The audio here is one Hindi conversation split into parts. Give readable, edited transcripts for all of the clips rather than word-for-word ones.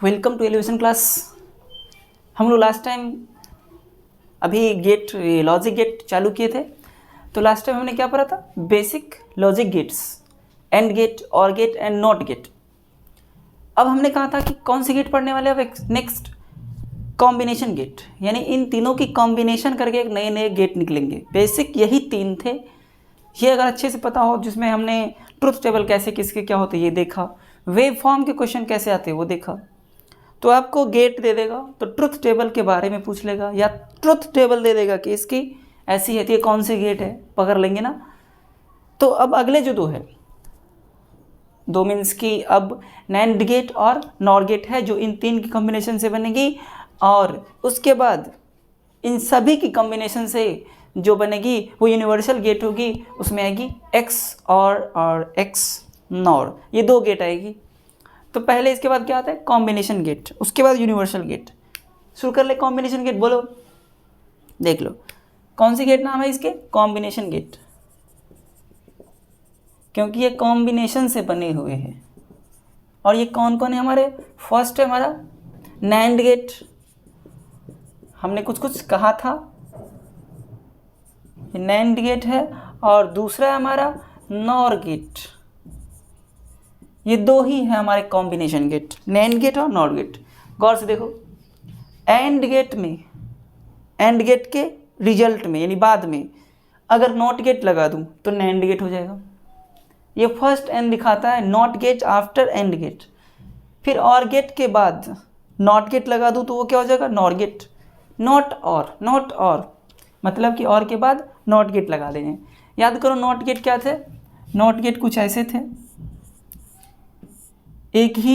Welcome to elevation class. हम लोग लास्ट टाइम अभी गेट लॉजिक गेट चालू किए थे। तो लास्ट टाइम हमने क्या पढ़ा था? Basic logic gates, and gate, or gate and not gate. अब हमने कहा था कि कौन सी गेट पढ़ने वाले। अब नेक्स्ट कॉम्बिनेशन गेट, यानी इन तीनों की कॉम्बिनेशन करके एक नए नए गेट निकलेंगे। बेसिक यही तीन थे। ये अगर अच्छे से पता हो, जिसमें हमने ट्रुथ टेबल कैसे किसके क्या होते ये देखा, वेव फॉर्म के क्वेश्चन कैसे आते वो देखा, तो आपको गेट दे देगा तो ट्रुथ टेबल के बारे में पूछ लेगा, या ट्रुथ टेबल दे देगा कि इसकी ऐसी है तो ये कौन सी गेट है, पकड़ लेंगे ना। तो अब अगले जो दो है, दो मीन्स की अब नैंड गेट और नॉर गेट है, जो इन तीन की कॉम्बिनेशन से बनेगी, और उसके बाद इन सभी की कॉम्बिनेशन से जो बनेगी वो यूनिवर्सल गेट होगी। उसमें आएगी एक्स और एक्स नॉर, ये दो गेट आएगी। तो पहले इसके बाद क्या आता है? कॉम्बिनेशन गेट, उसके बाद यूनिवर्सल गेट। शुरू कर ले कॉम्बिनेशन गेट, बोलो, देख लो कौन सी गेट नाम है इसके? कॉम्बिनेशन गेट, क्योंकि ये कॉम्बिनेशन से बने हुए हैं। और ये कौन कौन है हमारे? फर्स्ट है हमारा नैंड गेट, हमने कुछ कुछ कहा था, नैंड गेट है। और दूसरा है हमारा नॉर गेट। ये दो ही है हमारे कॉम्बिनेशन गेट, नैंड गेट और नॉर गेट। गौर से देखो, एंड गेट में, एंड गेट के रिजल्ट में यानी बाद में अगर नॉट गेट लगा दूं तो नैंड गेट हो जाएगा। ये फर्स्ट एंड दिखाता है, not gate after and gate. फिर और गेट के बाद नॉट गेट लगा दूं तो वो क्या हो जाएगा? Nor gate. Not or, not or मतलब कि और के बाद नॉट गेट लगा देंगे। याद करो नॉट गेट क्या थे? नॉट गेट कुछ ऐसे थे, एक ही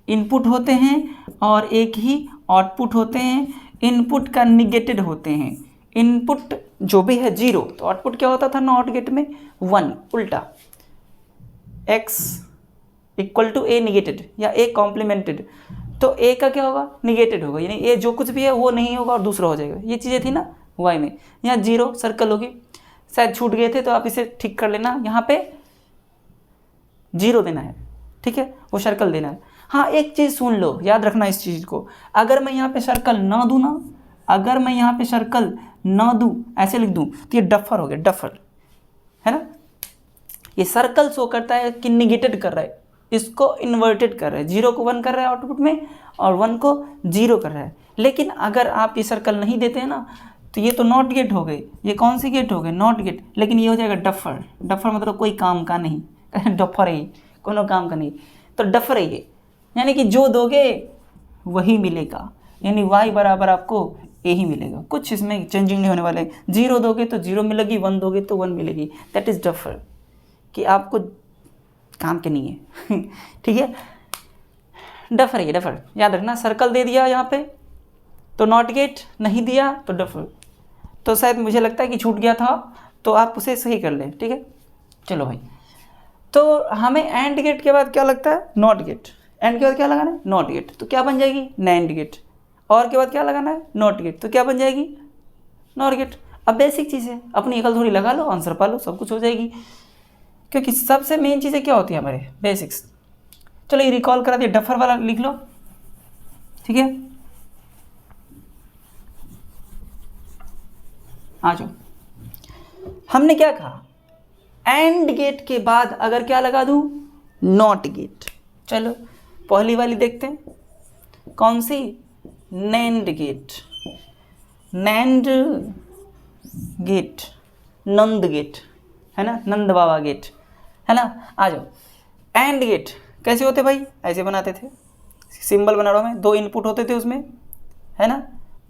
इनपुट होते हैं और एक ही आउटपुट होते हैं। इनपुट का निगेटेड होते हैं, इनपुट जो भी है 0, तो आउटपुट क्या होता था नॉट गेट में? 1, उल्टा x equal to a negated या a कॉम्प्लीमेंटेड, तो a का क्या होगा? निगेटेड होगा, यानी a जो कुछ भी है वो नहीं होगा और दूसरा हो जाएगा। ये चीज़ें थी ना y में। यहाँ 0 सर्कल होगी, शायद छूट गए थे तो आप इसे ठीक कर लेना। यहाँ पे 0 देना है, ठीक है, वो सर्कल देना है। हाँ, एक चीज़ सुन लो, याद रखना इस चीज़ को। अगर मैं यहाँ पे सर्कल ना दूँ ना, अगर मैं यहाँ पे सर्कल ना दूँ, ऐसे लिख दूँ, तो ये डफर हो गया, डफर है ना। ये सर्कल शो करता है कि निगेटेड कर रहा है, इसको इन्वर्टेड कर रहा है, 0 को 1 कर रहा है आउटपुट में और 1 को 0 कर रहा है। लेकिन अगर आप ये सर्कल नहीं देते हैं ना, तो ये तो नॉट गेट हो गई। ये कौन सी गेट हो गई? Not gate. लेकिन ये हो जाएगा डफर। डफर मतलब कोई काम का नहीं डफर है, कोनो काम का नहीं, तो डफर है ये, यानी कि जो दोगे वही मिलेगा, यानी y बराबर आपको a ही मिलेगा, कुछ इसमें चेंजिंग नहीं होने वाले। 0 दोगे तो 0 मिलेगी, 1 दोगे तो 1 मिलेगी। दैट इज़ डफर, कि आपको काम के नहीं है ठीक है, डफर है, डफर याद रखना। सर्कल दे दिया यहाँ पे तो नॉट गेट, नहीं दिया तो डफर। तो शायद मुझे लगता है कि छूट गया था, तो आप उसे सही कर लें, ठीक है। चलो भाई, तो हमें एंड गेट के बाद क्या लगता है? Not gate. एंड के बाद क्या लगाना है? नॉट गेट, तो क्या बन जाएगी? Nand gate. और के बाद क्या लगाना है? नॉट गेट, तो क्या बन जाएगी? Nor gate. अब बेसिक चीज़ है, अपनी अकल थोड़ी लगा लो, आंसर पा लो, सब कुछ हो जाएगी। क्योंकि सबसे मेन चीज़ें क्या होती है हमारे? बेसिक्स। चलो ये रिकॉल करा दिया, डफर वाला लिख लो, ठीक है। आ जाओ, हमने क्या कहा? एंड गेट के बाद अगर क्या लगा दूं? NOT gate. चलो पहली वाली देखते हैं, कौन सी? NAND gate. NAND gate, NAND gate है ना, नंद बाबा गेट है ना। आ जाओ, एंड गेट कैसे होते भाई? ऐसे बनाते थे, सिंबल बना रहा हूं मैं, 2 इनपुट होते थे उसमें, है ना,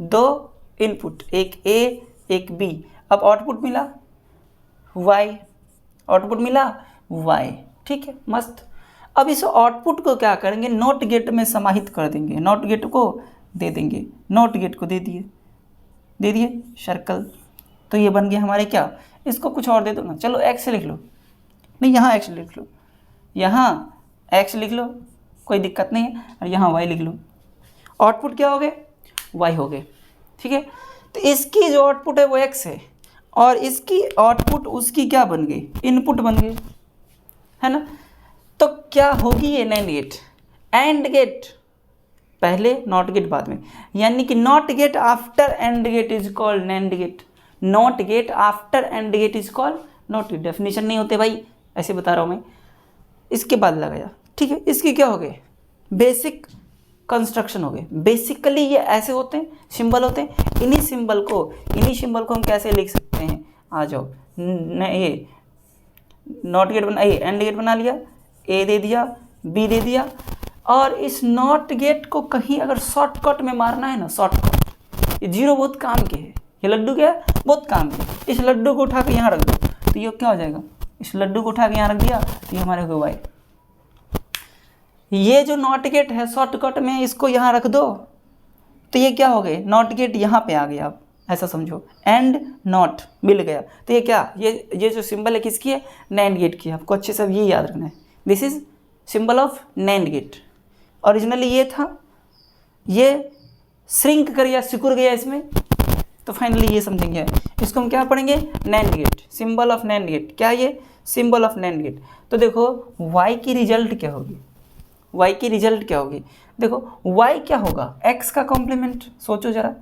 2 इनपुट, एक a एक b। अब आउटपुट मिला y, आउटपुट मिला y, ठीक है, मस्त। अब इस आउटपुट को क्या करेंगे? नॉट गेट में समाहित कर देंगे, नॉट गेट को दे देंगे, नॉट गेट को दे दिए सर्कल। तो ये बन गया हमारे क्या? इसको कुछ और दे दो ना, चलो x लिख लो, नहीं यहाँ x लिख लो, यहाँ x लिख लो, कोई दिक्कत नहीं है, और यहाँ y लिख लो। आउटपुट क्या हो गए? y हो गए, ठीक है। तो इसकी जो आउटपुट है वो x है, और इसकी आउटपुट उसकी क्या बन गई? इनपुट बन गई, है ना। तो क्या होगी ये नैंड गेट? एंड गेट पहले नॉट गेट बाद में, यानी कि not gate after and gate is called nand gate, not gate after and gate is called not gate. Definition नहीं होते भाई, ऐसे बता रहा हूँ मैं, इसके बाद लगाया, ठीक है। इसके क्या हो गए, बेसिक कंस्ट्रक्शन हो गए। बेसिकली ये ऐसे होते हैं, सिंबल होते हैं। इन्हीं सिंबल को हम कैसे लिख सकते हैं, आ जाओ। ये नॉट गेट बना, ये एंड गेट बना लिया, ए दे दिया, बी दे दिया, और इस नॉट गेट को कहीं अगर शॉर्टकट में मारना है ना, शॉर्टकट, ये जीरो बहुत काम के है, ये लड्डू क्या है, बहुत काम के। इस लड्डू को उठा के यहाँ रख दो तो ये क्या हो जाएगा, इस लड्डू को उठा के यहाँ रख दिया तो ये हमारे को वाई। ये जो नॉट गेट है शॉर्टकट में, इसको यहाँ रख दो तो ये क्या हो गए, नॉट गेट यहाँ पे आ गया। आप ऐसा समझो, एंड नॉट मिल गया तो ये क्या, ये जो सिंबल है किसकी है, नैंड गेट की। आपको अच्छे से ये याद रखना है, this is symbol of nand gate. Originally ये था, ये श्रिंक कर गया, सिकुड़ गया इसमें, तो फाइनली ये समझेंगे। इसको हम क्या पढ़ेंगे, nand gate, symbol of nand gate. क्या ये, सिंबल ऑफ नैंड गेट। तो देखो y की रिजल्ट क्या होगी, y की रिजल्ट क्या होगी, देखो y क्या होगा, x का कॉम्प्लीमेंट। सोचो जरा,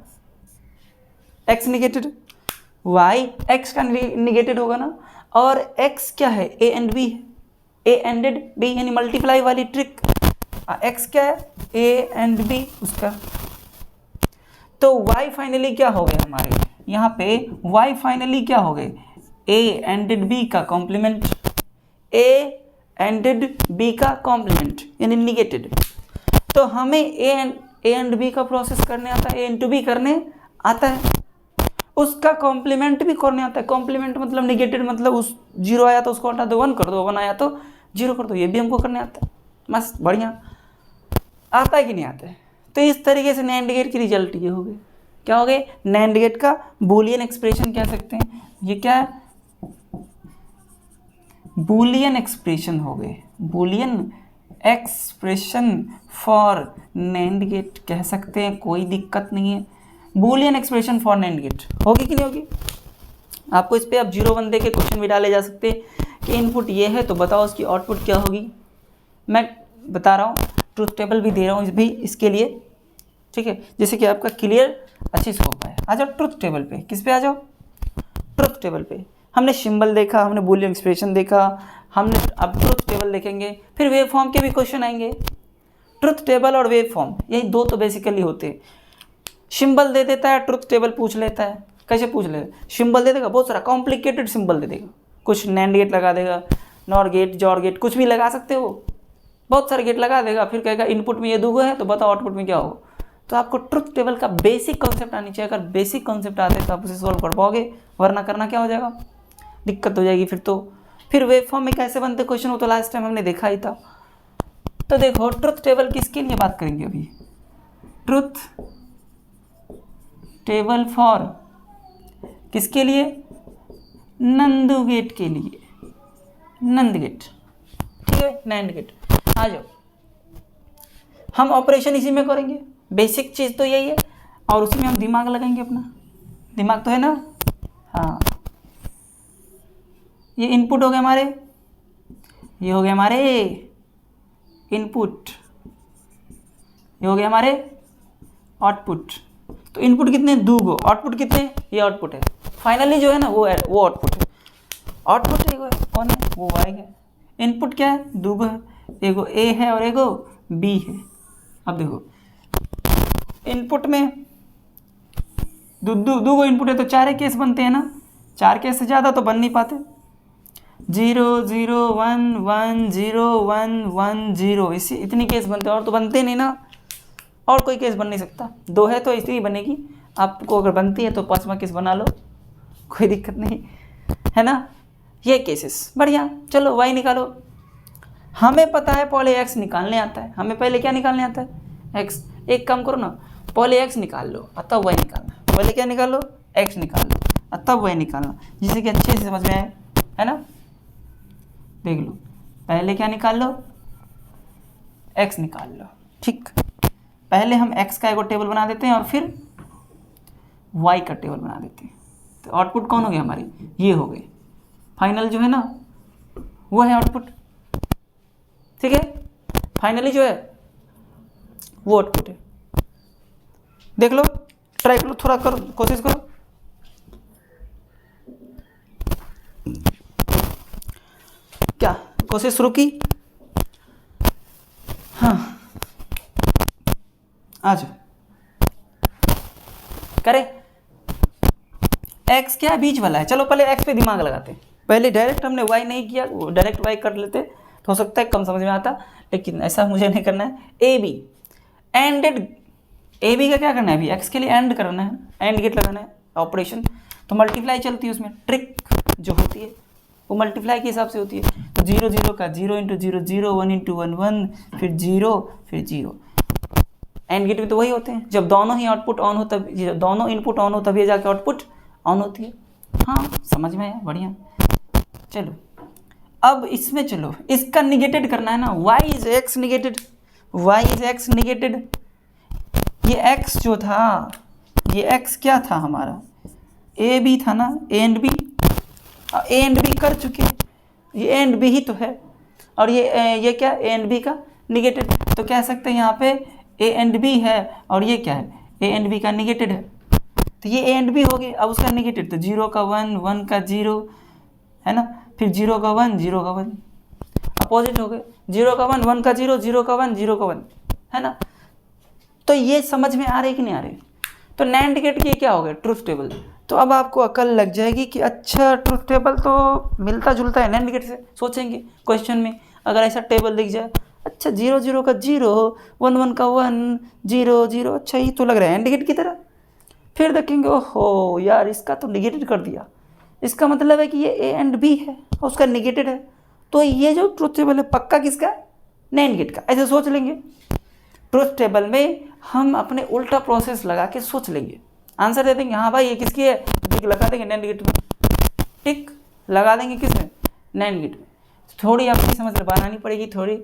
x निगेटेड, y x का निगेटेड होगा ना, और x क्या है, a एंड b है, a एंडेड b, यानी मल्टीप्लाई वाली ट्रिक। x क्या है, a एंड b उसका, तो y फाइनली क्या हो गए हमारे यहाँ पे, y फाइनली क्या हो गए, a एंडेड b का कॉम्प्लीमेंट, a एंडेड b का कॉम्प्लीमेंट यानी निगेटेड। तो हमें a एंड b का प्रोसेस करने आता है, a इंटू b करने आता है, उसका कॉम्प्लीमेंट भी करने आता है। कॉम्प्लीमेंट मतलब निगेटेड, मतलब उस जीरो आया तो उसको हटा दो, 1 कर दो, 1 आया तो 0 कर दो, ये भी हमको करने आता है। मस्त बढ़िया, आता है कि नहीं आता है। तो इस तरीके से नैंड गेट की रिजल्ट ये हो गए, क्या हो गए, नैंड गेट का बूलियन एक्सप्रेशन कह सकते हैं। ये क्या है, बूलियन एक्सप्रेशन हो गए, Boolean expression for nand gate कह सकते हैं, कोई दिक्कत नहीं है। Boolean expression for nand gate होगी कि नहीं होगी। आपको इस पर आप 0-1 दे के क्वेश्चन भी डाले जा सकते हैं कि इनपुट ये है तो बताओ उसकी आउटपुट क्या होगी। मैं बता रहा हूँ, ट्रुथ टेबल भी दे रहा हूँ भी इसके लिए, ठीक है, जैसे कि आपका क्लियर अच्छे से हो पाए। आ जाओ ट्रुथ टेबल पे, किस पे आ जाओ, ट्रुथ टेबल पे। हमने सिंबल देखा, हमने बूलियन एक्सप्रेशन देखा, हमने अब ट्रुथ टेबल देखेंगे, फिर वेव फॉर्म के भी क्वेश्चन आएंगे। ट्रुथ टेबल और वेव फॉर्म यही दो तो बेसिकली होते हैं। सिंबल दे देता है, ट्रुथ टेबल पूछ लेता है। कैसे पूछ लेगा, सिंबल दे देगा, बहुत सारा कॉम्प्लिकेटेड सिंबल दे देगा, कुछ नैंड गेट लगा देगा, नॉर गेट, जॉर गेट, कुछ भी लगा सकते हो, बहुत सारे गेट लगा देगा, फिर कहेगा इनपुट में ये दूगो है तो बताओ आउटपुट में क्या होगा। तो आपको ट्रुथ टेबल का बेसिक कॉन्सेप्ट आनी चाहिए। अगर बेसिक कॉन्सेप्ट आते हैं तो आप उसे सॉल्व कर पाओगे, वरना करना क्या हो जाएगा, दिक्कत हो जाएगी फिर तो। फिर वेव फॉर्म में कैसे बनते क्वेश्चन, हो तो लास्ट टाइम हमने देखा ही था। तो देखो ट्रुथ टेबल किसके लिए बात करेंगे अभी, ट्रुथ टेबल फॉर किसके लिए, नंदू गेट के लिए, नंद गेट, ठीक है, नैंड गेट। आ जाओ, हम ऑपरेशन इसी में करेंगे, बेसिक चीज़ तो यही है, और उसी में हम दिमाग लगाएंगे अपना, दिमाग तो है ना। हाँ, ये इनपुट हो गए हमारे, ये हो गए हमारे इनपुट, ये हो गए हमारे आउटपुट। तो इनपुट कितने, दूगो, आउटपुट कितने, ये आउटपुट है। फाइनली जो है ना वो आउटपुट है, आउटपुट एगो है, कौन है, वो वाई है। इनपुट क्या है, दूगो है, एगो ए है और एगो बी है। अब देखो इनपुट में दूगो इनपुट है तो 4 केस बनते हैं ना, 4 केस से ज़्यादा तो बन नहीं पाते। 0 0 1 1 0 1 1 0, इसी इतनी केस बनते हैं, और तो बनते नहीं ना, और कोई केस बन नहीं सकता। 2 है तो इतनी बनेगी, आपको अगर बनती है तो 5वां केस बना लो, कोई दिक्कत नहीं है ना। ये केसेस बढ़िया। चलो वाई निकालो, हमें पता है पहले एक्स निकालने आता है, हमें पहले क्या निकालने आता है, एक्स। एक काम करो ना, पहले एक्स निकाल लो और तब वाई निकालना, पहले क्या निकाल लो, एक्स निकाल लो और तब वाई निकालना, जिससे कि अच्छे से समझ में आए, है ना। देख लो, पहले क्या निकाल लो, एक्स निकाल लो, ठीक। पहले हम एक्स का एक टेबल बना देते हैं और फिर वाई का टेबल बना देते हैं। तो आउटपुट कौन हो गया हमारी, ये हो गए, फाइनल जो है ना वो है आउटपुट, ठीक है। फाइनली जो है वो आउटपुट है। देख लो, ट्राई करो, थोड़ा करो, कोशिश करो। क्या कोशिश शुरू की? हाँ आ जाओ, करे। x क्या है? बीच वाला है। चलो पहले x पे दिमाग लगाते हैं। पहले डायरेक्ट हमने y नहीं किया, डायरेक्ट y कर लेते तो हो सकता है कम समझ में आता, लेकिन ऐसा मुझे नहीं करना है। A B anded, A B का क्या करना है? अभी x के लिए एंड करना है, एंड गेट लगाना है ऑपरेशन, तो मल्टीप्लाई चलती है उसमें। ट्रिक जो होती है वो मल्टीप्लाई के हिसाब से होती है। तो 0 0 का 0 इंटू 0 0, 1 इंटू 1 1, फिर 0 फिर 0। एंड गेट में तो वही होते हैं, जब दोनों ही आउटपुट ऑन हो तब, दोनों इनपुट ऑन हो तभी जाके आउटपुट ऑन होती है। हाँ समझ में आया, बढ़िया। चलो अब इसमें चलो, इसका निगेटेड करना है ना। y is x negated, y is x negated. ये x जो था, ये x क्या था हमारा? a b था ना, a एंड b कर चुके, ये a एंड b ही तो है। और ये क्या? a एंड b का निगेटेड, तो कह सकते हैं यहाँ पे a एंड b है, और ये क्या है? a एंड b का निगेटेड है, तो ये a एंड b हो गए। अब उसका निगेटेड, तो 0 का 1, 1 का 0 है ना, फिर 0 का 1, 0 का 1, अपोजिट हो गए। 0 का 1, 1 का 0, 0 का 1, 0 का 1, है ना। तो ये समझ में आ रहे कि नहीं आ रहे? तो नैंड गेट की क्या हो गया? Truth table. तो अब आपको अकल लग जाएगी कि अच्छा ट्रुथ टेबल तो मिलता जुलता है नैंड गेट से। सोचेंगे क्वेश्चन में अगर ऐसा टेबल दिख जाए, अच्छा 0 0 का 0, 1 1 का 1, 0 0, अच्छा ये तो लग रहा है एंड गेट की तरह। फिर देखेंगे ओहो यार इसका तो निगेटेड कर दिया, इसका मतलब है कि ये ए एंड बी है और उसका निगेटेड है, तो ये जो ट्रुथ टेबल है पक्का किसका? नैंड गेट का। ऐसे सोच लेंगे। ट्रुथ टेबल में हम अपने उल्टा प्रोसेस लगा के सोच लेंगे, आंसर दे देंगे। हाँ भाई ये किसकी है? टिक लगा देंगे नैंड गेट में, टिक लगा देंगे किसमें? नैंड गेट में। थोड़ी अपनी समझ बनानी पड़ेगी थोड़ी,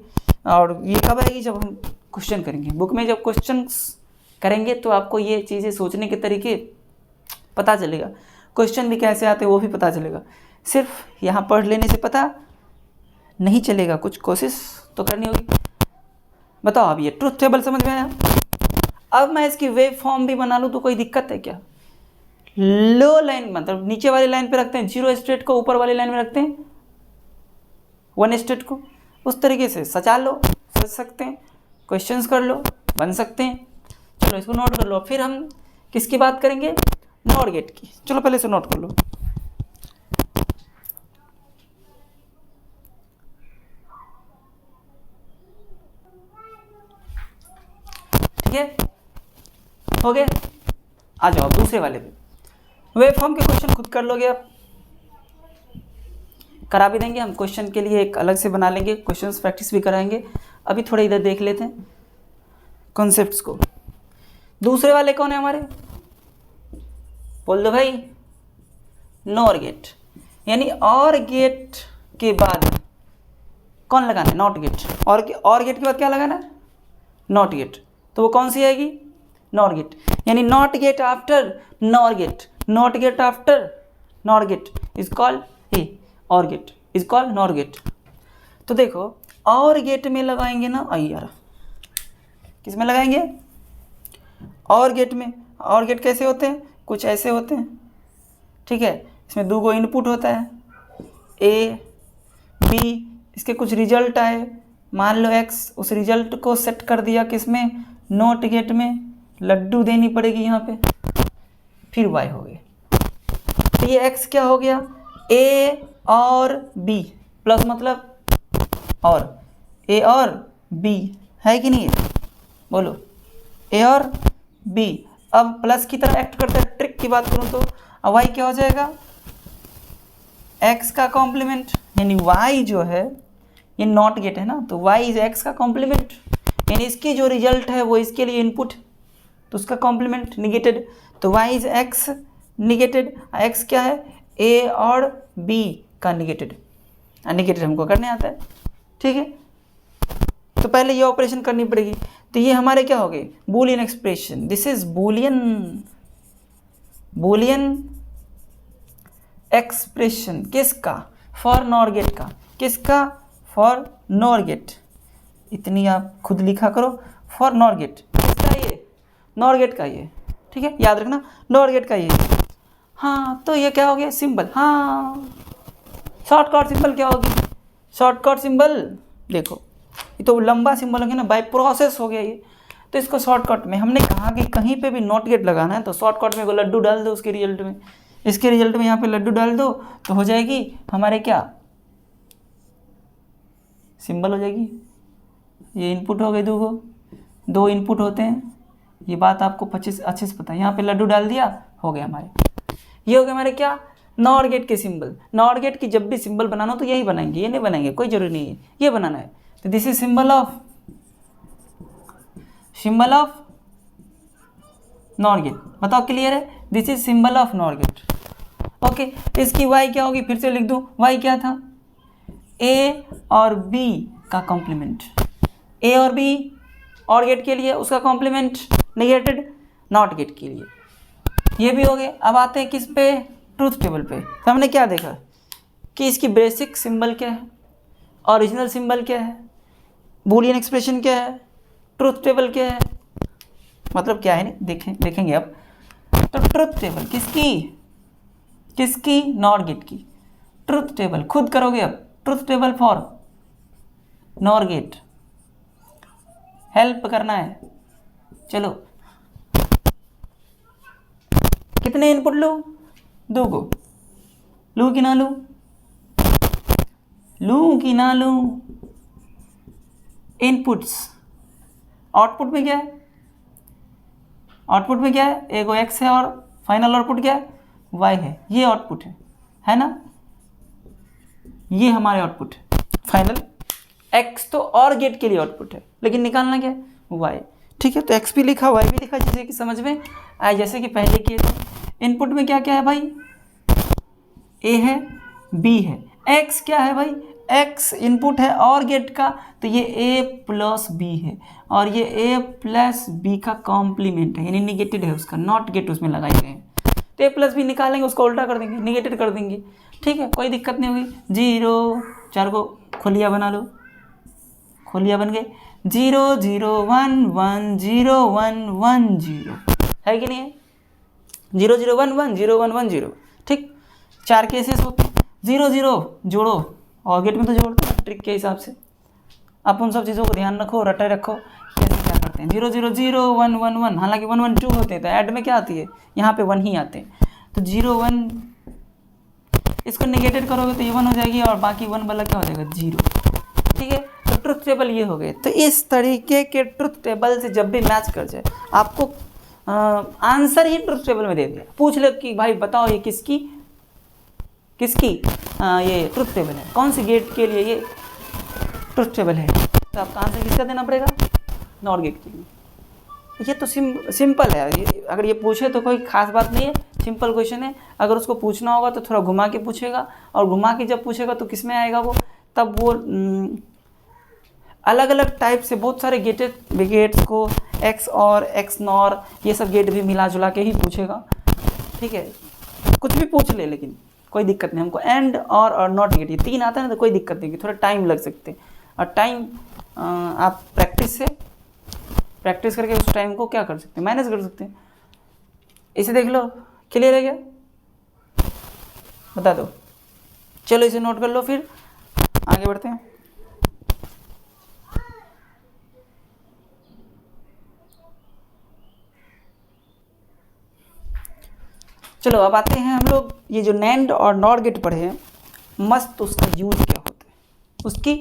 और ये कब आएगी? जब हम क्वेश्चन करेंगे बुक में, जब क्वेश्चन करेंगे तो आपको ये चीज़ें सोचने के तरीके पता चलेगा, क्वेश्चन भी कैसे आते हैं वो भी पता चलेगा। सिर्फ यहाँ पढ़ लेने से पता नहीं चलेगा, कुछ कोशिश तो करनी होगी। बताओ अब ये ट्रुथ टेबल समझ में आया? अब मैं इसकी वेव फॉर्म भी बना लूँ तो कोई दिक्कत है क्या? लो लाइन मतलब नीचे वाली लाइन पे रखते हैं 0 स्टेट को, ऊपर वाली लाइन में रखते हैं 1 स्टेट को। उस तरीके से सजा लो, सज सकते हैं, क्वेश्चंस कर लो, बन सकते हैं। चलो इसको नोट कर लो। फिर हम किसकी बात करेंगे? नॉट गेट की। चलो पहले इसे नोट कर लो। ठीक है, हो गया। आ जाओ दूसरे वाले पे। वेव फॉर्म के क्वेश्चन खुद कर लोगे, आप करा भी देंगे हम। क्वेश्चन के लिए एक अलग से बना लेंगे, क्वेश्चंस प्रैक्टिस भी कराएंगे। अभी थोड़ा इधर देख लेते हैं कॉन्सेप्ट्स को। दूसरे वाले कौन है हमारे? बोल दो भाई। नॉर गेट, यानी और गेट के बाद कौन लगाना है? Not gate. और गेट के बाद क्या लगाना है? Not gate. तो वो कौन सी आएगी? NOR gate. यानी NOT gate after NOR gate, not gate after NOR gate is called a, OR gate is called NOR gate. तो देखो और गेट में लगाएंगे ना, यार किस में लगाएंगे? और गेट में। और गेट कैसे होते हैं? कुछ ऐसे होते हैं, ठीक है। इसमें 2 गो इनपुट होता है, ए बी, इसके कुछ रिजल्ट आए, मान लो x, उस रिजल्ट को सेट कर दिया किसमें? नॉट गेट में। लड्डू देनी पड़ेगी यहाँ पे, फिर y हो गए। तो ये x क्या हो गया? a और b प्लस मतलब और a और b है कि नहीं है? बोलो a और b। अब प्लस की तरह एक्ट करता है। ट्रिक की बात करूँ तो अब y क्या हो जाएगा? x का कॉम्प्लीमेंट, यानी y जो है ये नॉट गेट है ना, तो y इज x का कॉम्प्लीमेंट, यानी इसकी जो रिजल्ट है वो इसके लिए इनपुट, तो उसका कॉम्प्लीमेंट निगेटेड। तो y is x negated, x क्या है? a और b का निगेटेड। निगेटेड हमको करने आता है, ठीक है। तो पहले ये ऑपरेशन करनी पड़ेगी। तो ये हमारे क्या हो गए? Boolean expression. This is Boolean expression. किसका? फॉर नॉर गेट का। किसका? For nor gate. इतनी आप खुद लिखा करो, फॉर नॉर गेट। किसका ये? नॉर गेट का ये। ठीक है, याद रखना नॉट गेट का ये। हाँ, तो ये क्या हो गया सिंबल। हाँ, शॉर्टकट सिंबल क्या होगी, शॉर्टकट सिंबल देखो, ये तो लंबा सिंबल हो गया ना, बाय प्रोसेस हो गया ये। तो इसको शॉर्टकट में हमने कहा कि कहीं पे भी नॉट गेट लगाना है तो शॉर्टकट में को लड्डू डाल दो उसके रिजल्ट में, इसके रिजल्ट में यहाँ पे लड्डू डाल दो तो हो जाएगी हमारे क्या सिंबल हो जाएगी। ये इनपुट हो गए दो इनपुट होते हैं, ये बात आपको अच्छे से पता है। यहाँ पे लड्डू डाल दिया, हो गया हमारे, ये हो गया हमारे क्या नॉट गेट के सिंबल। नॉट गेट की जब भी सिंबल बनाना हो तो यही बनाएंगे, ये नहीं बनाएंगे, कोई जरूरी नहीं है ये बनाना है। तो this is symbol of not gate. बताओ क्लियर है, this is symbol of not gate. Okay, इसकी वाई क्या होगी, फिर से लिख दूं, वाई क्या था, ए और बी का कॉम्प्लीमेंट। ए और बी और गेट के लिए उसका कॉम्प्लीमेंट नेगेटेड नॉट गेट के लिए, ये भी हो गए। अब आते हैं किस पे, ट्रूथ टेबल पे। तो हमने क्या देखा कि इसकी बेसिक सिंबल क्या है, ओरिजिनल सिंबल क्या है, बूलियन एक्सप्रेशन क्या है, ट्रूथ टेबल क्या है, मतलब क्या है नहीं देखेंगे अब। तो ट्रूथ टेबल किसकी नॉट गेट की, ट्रूथ टेबल खुद करोगे अब, truth table for not gate, help करना है। चलो कितने इनपुट लूँ, दो को, लूँ कि ना लूँ, इनपुट्स, आउटपुट में क्या है, एक एक्स है और फाइनल आउटपुट क्या है, वाई है, ये आउटपुट है ना, ये हमारे आउटपुट है फाइनल। एक्स तो और गेट के लिए आउटपुट है, लेकिन निकालना क्या है, वाई। ठीक है, तो एक्स भी लिखा वाई भी लिखा, जिससे कि समझ में आए, जैसे कि पहले किए थे। इनपुट में क्या क्या है भाई, ए है बी है, एक्स क्या है भाई, एक्स इनपुट है और गेट का, तो ये ए प्लस बी है, और ये ए प्लस बी का कॉम्प्लीमेंट है, यानी निगेटेड है उसका, नॉट गेट उसमें लगाए गए हैं। तो ए प्लस बी निकालेंगे, उसको उल्टा कर देंगे, निगेटेड कर देंगे। ठीक है, कोई दिक्कत नहीं होगी। 0 4 को खोलिया बना लो, खोलिया बन गए, 0 0 1 1 0 1 1 0 है कि नहीं है, 0 0 1 1 0 1 1 0। ठीक, 4 केसेस होते हैं, 0 0 जोड़ो, और गेट में तो जोड़ते हैं ट्रिक के हिसाब से। आप उन सब चीज़ों को ध्यान रखो, रटे रखो, कैसे क्या करते हैं। 0 0 0 1 1 1, हालांकि 1 1 2 होते हैं, तो ऐड में क्या आती है, यहाँ पे 1 ही आते हैं। तो 0 1, इसको नेगेटेड करोगे तो ये 1 हो जाएगी, और बाकी 1 वाला क्या हो जाएगा, 0। ठीक है, तो ट्रुथ टेबल ये हो गए। तो इस तरीके के ट्रुथ टेबल से जब भी मैच कर जाए, आपको आंसर ही ट्रुथ टेबल में दे दिया, पूछ ले कि भाई बताओ ये किसकी ये ट्रुथ टेबल है, कौन सी गेट के लिए ये ट्रुथ टेबल है, तो आपका आंसर किसका देना पड़ेगा, नॉट गेट के लिए। ये तो सिंपल है, अगर ये पूछे तो कोई खास बात नहीं है, सिंपल क्वेश्चन है। अगर उसको पूछना होगा तो थोड़ा घुमा के पूछेगा, और घुमा के जब पूछेगा तो किस में आएगा वो, तब वो अलग अलग टाइप से बहुत सारे गेट्स को एक्स और एक्स नॉर ये सब गेट भी मिला जुला के ही पूछेगा। ठीक है, कुछ भी पूछ ले, लेकिन कोई दिक्कत नहीं। हमको एंड और नॉट गेट ये 3 आता है ना, तो कोई दिक्कत नहीं, थोड़ा टाइम लग सकते हैं, और टाइम आप प्रैक्टिस करके उस टाइम को क्या कर सकते हैं, मैनेज कर सकते हैं। इसे देख लो, क्लियर है क्या, बता दो। चलो इसे नोट कर लो, फिर आगे बढ़ते हैं। चलो अब आते हैं हम लोग, ये जो नैंड और नॉट गेट पढ़े हैं, मस्त उसका यूज़ क्या होता है, उसकी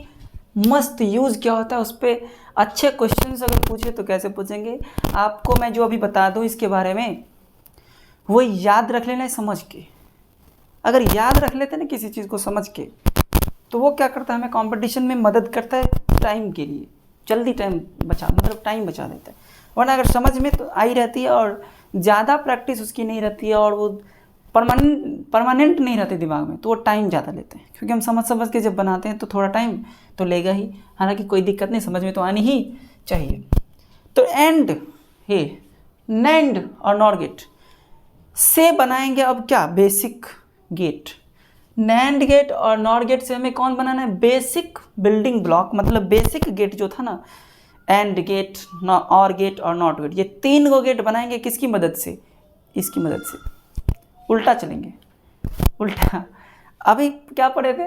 मस्त यूज़ क्या होता है, उस पर अच्छे क्वेश्चंस अगर पूछे तो कैसे पूछेंगे। आपको मैं जो अभी बता दूं इसके बारे में, वो याद रख लेना है समझ के। अगर याद रख लेते ना किसी चीज़ को समझ के, तो वो क्या करता है, हमें कंपटीशन में मदद करता है टाइम के लिए, जल्दी टाइम बचा देता है। वरना अगर समझ में तो आई रहती है और ज़्यादा प्रैक्टिस उसकी नहीं रहती है, और वो परमानेंट नहीं रहते दिमाग में, तो वो टाइम ज़्यादा लेते हैं। क्योंकि हम समझ के जब बनाते हैं तो थोड़ा टाइम तो लेगा ही, हालांकि कोई दिक्कत नहीं, समझ में तो आनी ही चाहिए। तो नैंड और नॉट गेट से बनाएंगे अब क्या, बेसिक गेट। नैंड गेट और नॉट गेट से हमें कौन बनाना है, बेसिक बिल्डिंग ब्लॉक, मतलब बेसिक गेट जो था ना, एंड गेट, और गेट और नॉट गेट, ये 3 को गेट बनाएंगे किसकी मदद से? इसकी मदद से। उल्टा चलेंगे, उल्टा। अभी क्या पढ़े थे?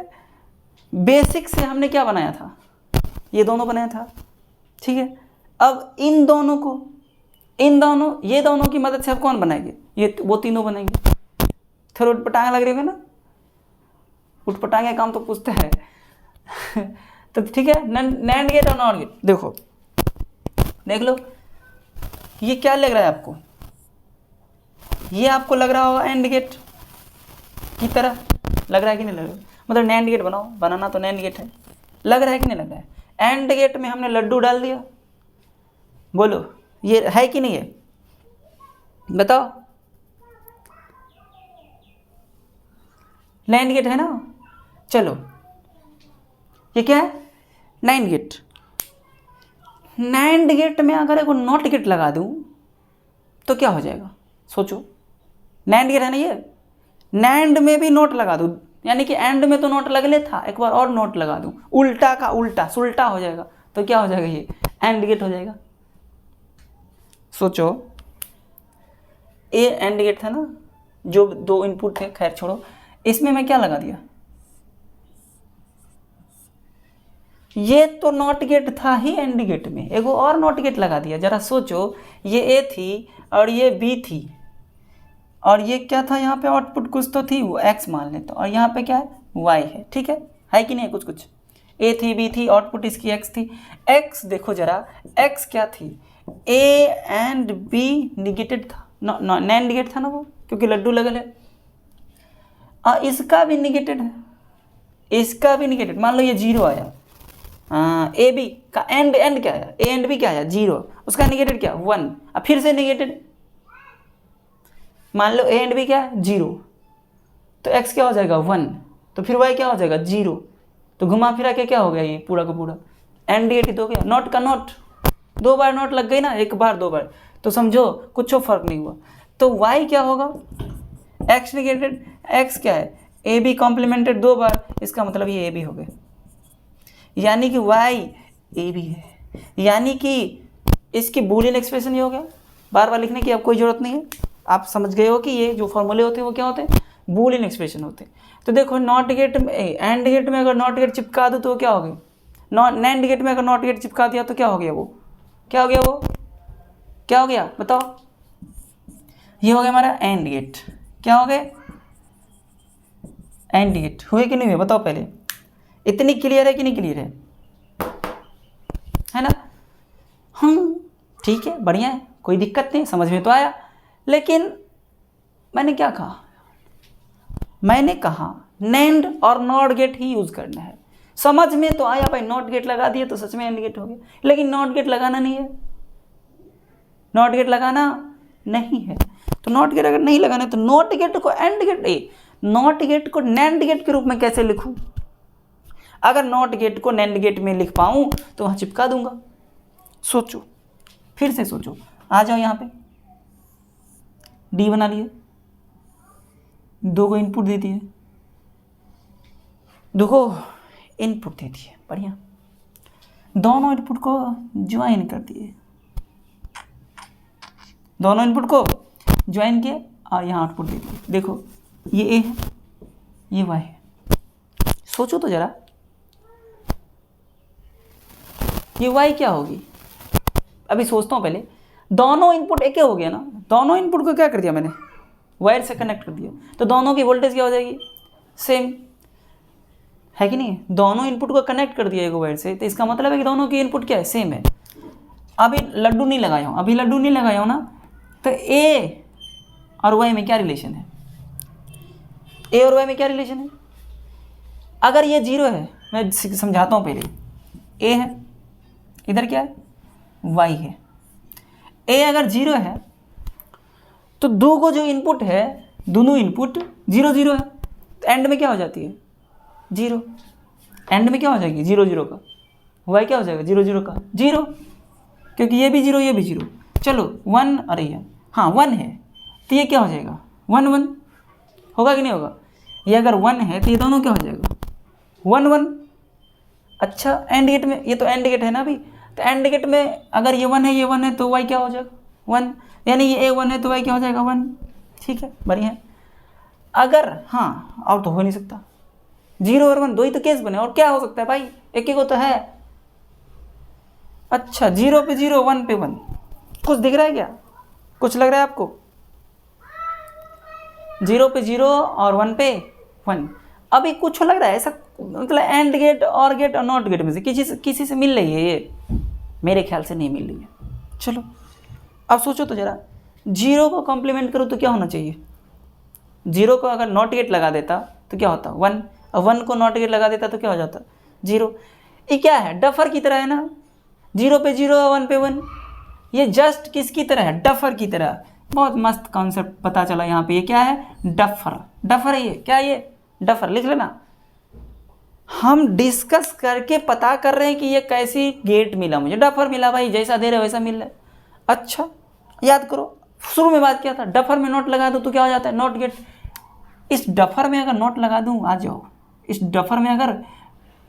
बेसिक से हमने क्या बनाया था? ये दोनों बनाया था, ठीक है। अब इन दोनों को, ये दोनों की मदद से अब कौन बनाएंगे? ये वो तीनों बनेंगे। थोड़ा उटपटांग लग रही है ना? उटपटांग का काम तो पूछते हैं तो ठीक है, नैंड गेट और नॉट गेट। देखो देख लो, ये क्या लग रहा है आपको? ये आपको लग रहा होगा एंड गेट की तरह, लग रहा है कि नहीं लग रहा है? मतलब नैंड गेट बनाओ, बनाना तो नैंड गेट है, लग रहा है कि नहीं लग रहा है? एंड गेट में हमने लड्डू डाल दिया, बोलो ये है कि नहीं है? बताओ। नैंड गेट है ना? चलो ये क्या है? NAND gate. नैंड गेट में अगर एक नॉट गेट लगा दूं तो क्या हो जाएगा? सोचो, नैंड गेट है ना ये, नैंड में भी नोट लगा दूं, यानी कि एंड में तो नोट लगले था, एक बार और नोट लगा दूं, उल्टा का उल्टा सुल्टा हो जाएगा, तो क्या हो जाएगा? ये एंड गेट हो जाएगा। सोचो, ए एंड गेट था ना, जो 2 इनपुट थे, खैर छोड़ो, इसमें मैं क्या लगा दिया? ये तो नॉट गेट था ही एंड गेट में, एगो और नॉट गेट लगा दिया। जरा सोचो, ये ए थी और ये बी थी, और ये क्या था? यहाँ पे आउटपुट कुछ तो थी, वो एक्स मान लेते, और यहाँ पे क्या है? वाई है, ठीक है कि नहीं? कुछ कुछ ए थी, बी थी, आउटपुट इसकी एक्स थी। एक्स देखो जरा, एक्स क्या थी? ए एंड बी निगेटेड था, नैंड गेट था ना वो, क्योंकि लड्डू लगल है। और इसका भी निगेटेड है, इसका भी निगेटेड। मान लो ये 0 आया, ए बी का एंड क्या आया? ए एंड बी क्या आया? 0, उसका निगेटेड क्या? 1। अब फिर से निगेटेड, मान लो ए एंड बी क्या है? 0, तो एक्स क्या हो जाएगा? 1, तो फिर वाई क्या हो जाएगा? 0। तो घुमा फिरा के क्या हो गया? ये पूरा का पूरा एंड गेट हो गया। नॉट का नॉट, 2 बार नॉट लग गई ना, 1 बार 2 बार, तो समझो कुछ फर्क नहीं हुआ। तो वाई क्या होगा? एक्स निगेटेड, एक्स क्या है? ए बी कॉम्प्लीमेंटेड 2 बार, इसका मतलब ये ए बी हो गए, यानी कि वाई ए बी है, यानी कि इसकी बूलियन एक्सप्रेशन ये हो गया। बार बार लिखने की अब कोई ज़रूरत नहीं है, आप समझ गए हो कि ये जो फॉर्मूले होते हैं वो क्या होते हैं? बूलियन एक्सप्रेशन होते हैं। तो देखो, नॉट गेट में, एंड गेट में अगर नॉट गेट चिपका दो तो क्या हो गया? नैंड गेट में अगर नॉट गेट चिपका दिया तो क्या हो गया? वो क्या हो गया? वो क्या हो गया? बताओ। ये हो गया हमारा एंड गेट। क्या हो गया? एंड गेट हुए कि नहीं हुए? बताओ पहले। इतनी क्लियर है कि नहीं क्लियर है ना? ठीक है, बढ़िया है, कोई दिक्कत नहीं, समझ में तो आया। लेकिन मैंने क्या कहा? मैंने कहा नैंड और नॉट गेट ही यूज़ करना है। समझ में तो आया भाई, नॉट गेट लगा दिए तो सच में एंड गेट हो गया, लेकिन नॉट गेट लगाना नहीं है, नॉट गेट लगाना नहीं है। तो नॉट गेट अगर नहीं लगाना है तो नॉट गेट को एंड गेट, नॉट गेट को नैंड गेट के रूप में कैसे लिखूं? अगर नॉट गेट को नैंड गेट में लिख पाऊं तो वहां चिपका दूंगा। सोचो, फिर से सोचो, आ जाओ यहाँ पे, डी बना लिए, 2 को इनपुट दे दिए, 2 को इनपुट दे दिए, बढ़िया, दोनों इनपुट को ज्वाइन कर दिए, दोनों इनपुट को ज्वाइन किए और यहाँ आउटपुट दे दिए। देखो, ये ए है, ये वाई है। सोचो तो जरा, ये वाई क्या होगी? अभी सोचता हूँ पहले। दोनों इनपुट एक हो गया ना, दोनों इनपुट को क्या कर दिया मैंने? वायर से कनेक्ट कर दिया, तो दोनों की वोल्टेज क्या हो जाएगी? सेम है कि नहीं? दोनों इनपुट को कनेक्ट कर दिया एक वायर से, तो इसका मतलब है कि दोनों की इनपुट क्या है? सेम है। अभी लड्डू नहीं लगाया हूँ, अभी लड्डू नहीं लगाया हूँ ना, तो ए और वाई में क्या रिलेशन है? ए और वाई में क्या रिलेशन है? अगर ये 0 है, मैं समझाता हूँ पहले, ए है, इधर क्या है? वाई है। ए अगर 0 है तो 2 को जो इनपुट है, दोनों इनपुट 0 0 है, तो एंड में क्या हो जाती है? 0। एंड में क्या हो जाएगी? 0 0 का, वाई क्या हो जाएगा? 0 0 का 0, क्योंकि ये भी 0 ये भी 0। चलो 1, अरे यार हाँ 1 है, तो ये क्या हो जाएगा? 1 1 होगा कि नहीं होगा? ये अगर 1 है तो ये दोनों क्या हो जाएगा? 1 1। अच्छा, एंड गेट में, ये तो एंड गेट है ना अभी, तो एंड गेट में अगर ये 1 है, ये 1 है तो y क्या हो जाएगा 1, यानी ये a 1 है तो y क्या हो जाएगा 1। ठीक है, बढ़िया है। अगर हाँ, और तो हो नहीं सकता, 0 और 1 दो ही तो केस बने, और क्या हो सकता है भाई, एक ही को तो है। अच्छा, 0 पे 0, 1 पे 1, कुछ दिख रहा है क्या, कुछ लग रहा है आपको? 0 पे 0 और 1 पे 1, अभी कुछ लग रहा है ऐसा, मतलब एंड गेट और गेट और नॉट गेट में से किसी से मिल रही है ये? मेरे ख्याल से नहीं मिल रही है। चलो अब सोचो तो जरा, 0 को कॉम्प्लीमेंट करो तो क्या होना चाहिए? 0 को अगर नॉट गेट लगा देता तो क्या होता 1, और 1 को नॉट गेट लगा देता तो क्या हो जाता 0। ये क्या है, डफर की तरह है ना, 0 पे 0 और 1 पे 1, ये जस्ट किसकी तरह है, डफर की तरह। बहुत मस्त कॉन्सेप्ट पता चला यहाँ पे, ये क्या है, डफर। डफर है ये, क्या है ये, डफर, लिख लेना। हम डिस्कस करके पता कर रहे हैं कि ये कैसी गेट मिला मुझे, डफर मिला भाई, जैसा दे रहे वैसा मिल रहा है। अच्छा याद करो, शुरू में बात किया था, डफर में नोट लगा दो तो क्या हो जाता है, नॉट गेट। इस डफर में अगर नोट लगा दूँ, आ जाओ, इस डफर में अगर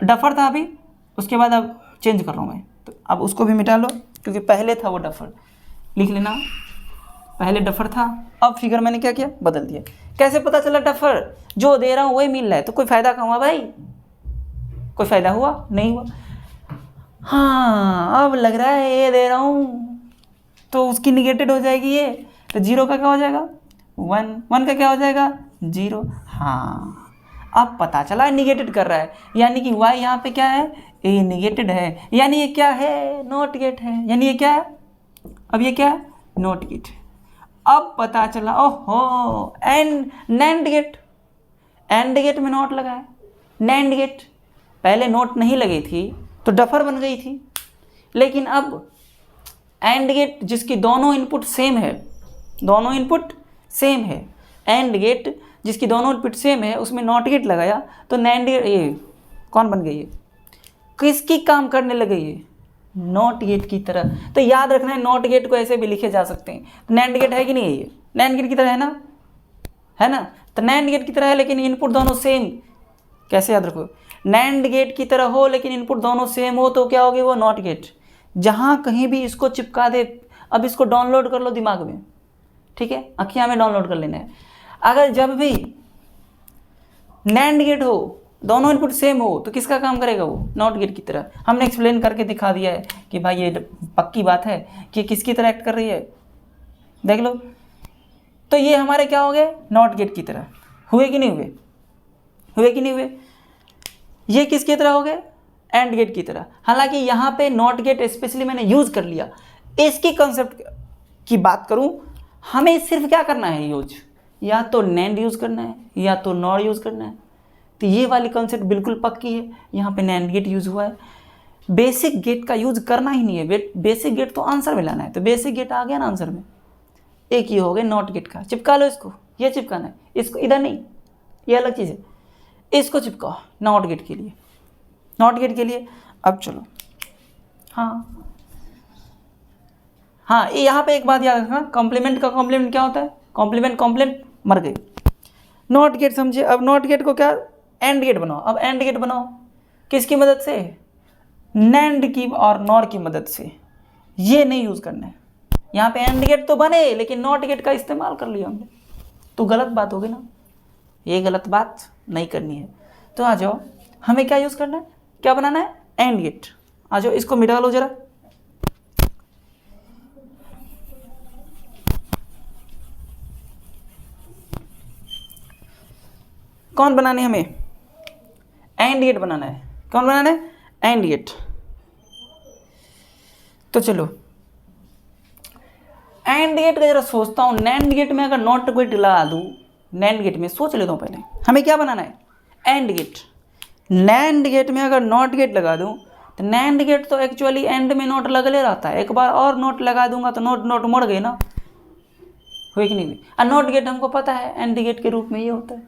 डफर था अभी, उसके बाद अब चेंज कर रहा हूँ मैं, तो अब उसको भी मिटा लो, क्योंकि पहले था वो डफर, लिख लेना, पहले डफर था, अब फिगर मैंने क्या किया, बदल दिया। कैसे पता चला डफर, जो दे रहा हूँ वही मिल रहा है, तो कोई फ़ायदा कहाँ हुआ भाई, कोई फ़ायदा हुआ नहीं हुआ। हाँ अब लग रहा है ये दे रहा हूँ तो उसकी निगेटेड हो जाएगी ये, तो 0 का क्या हो जाएगा 1, 1 का क्या हो जाएगा 0। हाँ अब पता चला निगेटेड कर रहा है, यानी कि y यहाँ पे क्या है, ए निगेटेड है, यानी ये क्या है, नॉट गेट है, यानी ये क्या है, अब ये क्या है, नॉट गेट। अब पता चला, ओहो and nand gate, and gate में नॉट लगा है, नैंड गेट पहले नोट नहीं लगी थी तो डफर बन गई थी, लेकिन अब एंड गेट जिसकी दोनों इनपुट सेम है, दोनों इनपुट सेम है, एंड गेट जिसकी दोनों इनपुट सेम है उसमें नॉट गेट लगाया तो नैंड गेट, ये कौन बन गई है, किसकी काम करने लगे ये, नॉट गेट की तरह। तो याद रखना है नॉट गेट को ऐसे भी लिखे जा सकते हैं, नैंड गेट है कि नहीं है, ये नैंड गेट की तरह है ना, है ना, तो नैंड गेट की तरह है लेकिन इनपुट दोनों सेम। कैसे याद रखो, नैंड गेट की तरह हो लेकिन इनपुट दोनों सेम हो तो क्या होगी वो, नॉट गेट। जहाँ कहीं भी इसको चिपका दे, अब इसको डाउनलोड कर लो दिमाग में, ठीक है, अखियाँ में डाउनलोड कर लेना है। अगर जब भी नैंड गेट हो, दोनों इनपुट सेम हो तो किसका काम करेगा वो, नॉट गेट की तरह। हमने एक्सप्लेन करके दिखा दिया है कि भाई ये पक्की बात है कि किसकी तरह एक्ट कर रही है, देख लो। तो ये हमारे क्या हो गए, नॉट गेट की तरह, हुए कि नहीं हुए, हुए कि नहीं हुए। ये किसकी तरह हो गए, एंड गेट की तरह। हालांकि यहाँ पे नॉट गेट स्पेशली मैंने यूज़ कर लिया। इसकी कंसेप्ट की बात करूँ, हमें सिर्फ क्या करना है यूज, या तो नैंड यूज़ करना है या तो नॉर यूज़ करना है। तो ये वाली कंसेप्ट बिल्कुल पक्की है, यहाँ पे नैंड गेट यूज़ हुआ है। बेसिक गेट का यूज़ करना ही नहीं है, बेसिक गेट तो आंसर में लाना है, तो बेसिक गेट आ गया ना आंसर में। एक ये हो गया नॉट गेट का, चिपका लो इसको, ये चिपकाना है, इसको इधर नहीं, ये अलग चीज़ है, इसको चिपकाओ नॉट गेट के लिए, नॉट गेट के लिए। अब चलो, हाँ हाँ, यहाँ पे एक बात याद रखना, कॉम्प्लीमेंट का कॉम्प्लीमेंट क्या होता है, कॉम्प्लीमेंट कॉम्प्लीमेंट मर गए। नॉट गेट समझे, अब नॉट गेट को क्या, एंड गेट बनाओ। अब एंड गेट बनाओ किसकी मदद से, नैंड की और नॉर की मदद से। ये नहीं यूज़ करना है, यहाँ पे एंड गेट तो बने लेकिन नॉट गेट का इस्तेमाल कर लिया हमने, तो गलत बात होगी ना, ये गलत बात नहीं करनी है। तो आ जाओ, हमें क्या यूज़ करना है, क्या बनाना है, एंड गेट। आ जाओ इसको मिटा लो जरा, कौन बनाने हमें, एंड गेट बनाना है। कौन बनाना है, एंड गेट। तो चलो एंड गेट का जरा सोचता हूँ, नैंड गेट में अगर नॉट गेट लगा दूँ, नैंड गेट में सोच लेता हूँ पहले हमें क्या बनाना है, एंड गेट। नैंड गेट में अगर नॉट गेट लगा दूँ तो नैंड गेट तो एक्चुअली एंड में नोट लगले रहता है, एक बार और नोट लगा दूंगा तो नोट मुड़ गए ना, हुए कि नहीं हुई। और नॉट गेट हमको पता है एंड गेट के रूप में ये होता है,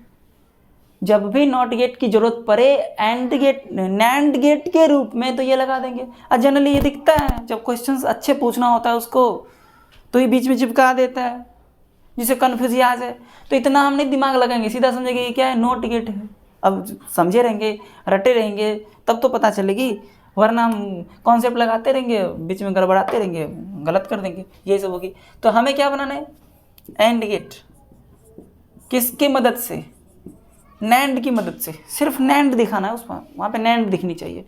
जब भी नॉट गेट की जरूरत पड़े एंड गेट नैंड गेट के रूप में तो ये लगा देंगे। और जनरली ये दिखता है जब क्वेश्चंस अच्छे पूछना होता है उसको, तो ये बीच में चिपका देता है जिसे कन्फ्यूज आ जाए। तो इतना हम नहीं दिमाग लगाएंगे, सीधा समझेंगे ये क्या है, नॉट गेट है। अब समझे रहेंगे, रटे रहेंगे, तब तो पता चलेगी। वरना हम कॉन्सेप्ट लगाते रहेंगे, बीच में गड़बड़ाते रहेंगे, गलत कर देंगे, ये सब होगी। तो हमें क्या बनाना है, एंड गेट। किसकी मदद से, नैंड की मदद से, सिर्फ नैंड दिखाना है उसमें, वहाँ पे नैंड दिखनी चाहिए।